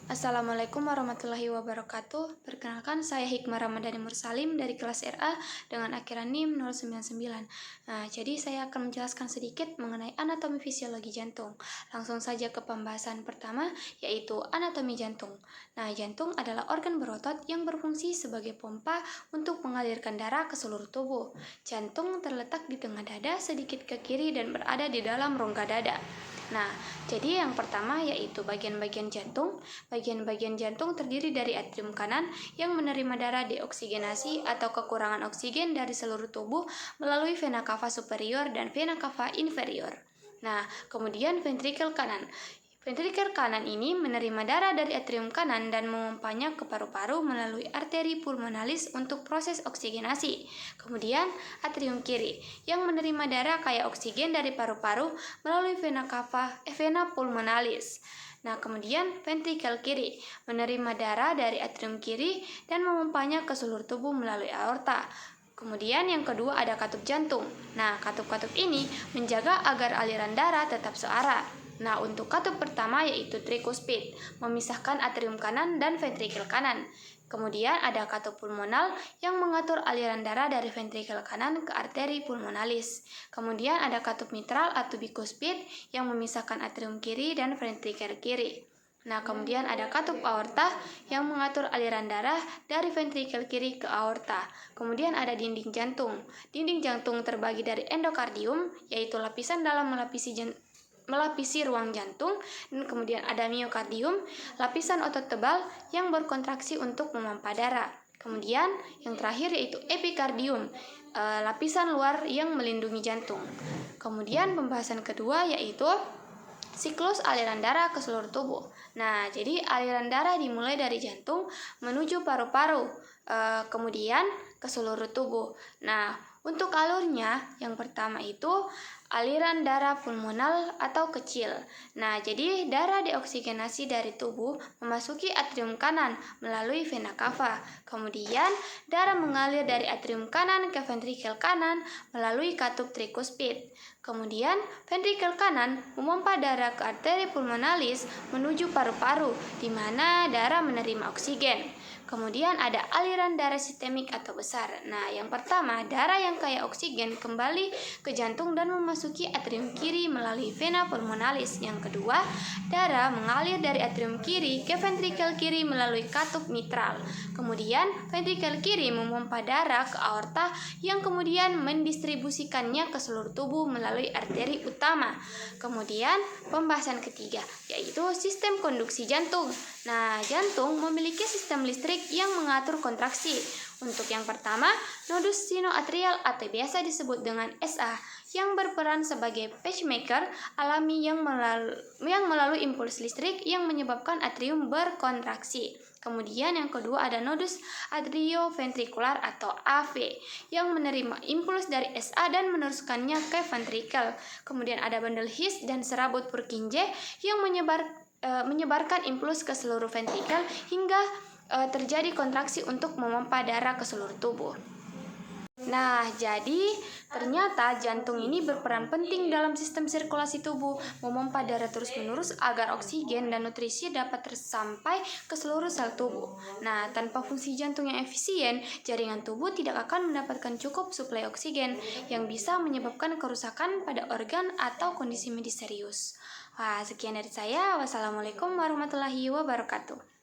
Assalamualaikum warahmatullahi wabarakatuh. Perkenalkan, saya Hikmah Ramadhani Mursalim dari kelas RA dengan akhiran NIM 099. Jadi saya akan menjelaskan sedikit mengenai anatomi fisiologi jantung. Langsung saja ke pembahasan pertama, yaitu anatomi jantung. Jantung adalah organ berotot yang berfungsi sebagai pompa untuk mengalirkan darah ke seluruh tubuh. Jantung terletak di tengah dada, sedikit ke kiri dan berada di dalam rongga dada. Jadi yang pertama yaitu bagian-bagian jantung. Bagian-bagian jantung terdiri dari atrium kanan yang menerima darah deoksigenasi atau kekurangan oksigen dari seluruh tubuh melalui vena cava superior dan vena cava inferior. Kemudian ventrikel kanan. Ventrikel kanan ini menerima darah dari atrium kanan dan memompanya ke paru-paru melalui arteri pulmonalis untuk proses oksigenasi. Kemudian atrium kiri yang menerima darah kaya oksigen dari paru-paru melalui vena pulmonalis. Kemudian ventrikel kiri menerima darah dari atrium kiri dan memompanya ke seluruh tubuh melalui aorta. Kemudian yang kedua ada katup jantung. Katup-katup ini menjaga agar aliran darah tetap searah. Untuk katup pertama yaitu trikuspid, memisahkan atrium kanan dan ventrikel kanan. Kemudian ada katup pulmonal yang mengatur aliran darah dari ventrikel kanan ke arteri pulmonalis. Kemudian ada katup mitral atau bikuspid yang memisahkan atrium kiri dan ventrikel kiri. Kemudian ada katup aorta yang mengatur aliran darah dari ventrikel kiri ke aorta. Kemudian ada dinding jantung. Dinding jantung terbagi dari endokardium, yaitu lapisan dalam melapisi ruang jantung, dan kemudian ada miokardium, lapisan otot tebal yang berkontraksi untuk memompa darah. Kemudian yang terakhir yaitu epikardium, lapisan luar yang melindungi jantung. Kemudian pembahasan kedua yaitu siklus aliran darah ke seluruh tubuh. Jadi aliran darah dimulai dari jantung menuju paru-paru, kemudian ke seluruh tubuh. Untuk alurnya, yang pertama itu aliran darah pulmonal atau kecil. Jadi darah deoksigenasi dari tubuh memasuki atrium kanan melalui vena cava. Kemudian darah mengalir dari atrium kanan ke ventrikel kanan melalui katup trikuspid. Kemudian ventrikel kanan memompa darah ke arteri pulmonalis menuju paru-paru, di mana darah menerima oksigen. Kemudian ada aliran darah sistemik atau besar. Yang pertama, darah yang kaya oksigen kembali ke jantung dan memasuki atrium kiri melalui vena pulmonalis. Yang kedua, darah mengalir dari atrium kiri ke ventrikel kiri melalui katup mitral. Kemudian, ventrikel kiri memompa darah ke aorta yang kemudian mendistribusikannya ke seluruh tubuh melalui arteri utama. Kemudian, pembahasan ketiga yaitu sistem konduksi jantung. Jantung memiliki sistem listrik yang mengatur kontraksi. Untuk yang pertama, nodus sinoatrial atau biasa disebut dengan SA yang berperan sebagai pacemaker alami yang melalui impuls listrik yang menyebabkan atrium berkontraksi. Kemudian yang kedua ada nodus atrioventrikular atau AV yang menerima impuls dari SA dan meneruskannya ke ventrikel. Kemudian ada bundle His dan serabut Purkinje yang menyebarkan impuls ke seluruh ventrikel hingga terjadi kontraksi untuk memompa darah ke seluruh tubuh. Jadi ternyata jantung ini berperan penting dalam sistem sirkulasi tubuh, memompa darah terus-menerus agar oksigen dan nutrisi dapat tersampai ke seluruh sel tubuh. Tanpa fungsi jantung yang efisien, jaringan tubuh tidak akan mendapatkan cukup suplai oksigen yang bisa menyebabkan kerusakan pada organ atau kondisi medis serius. Sekian dari saya. Wassalamualaikum warahmatullahi wabarakatuh.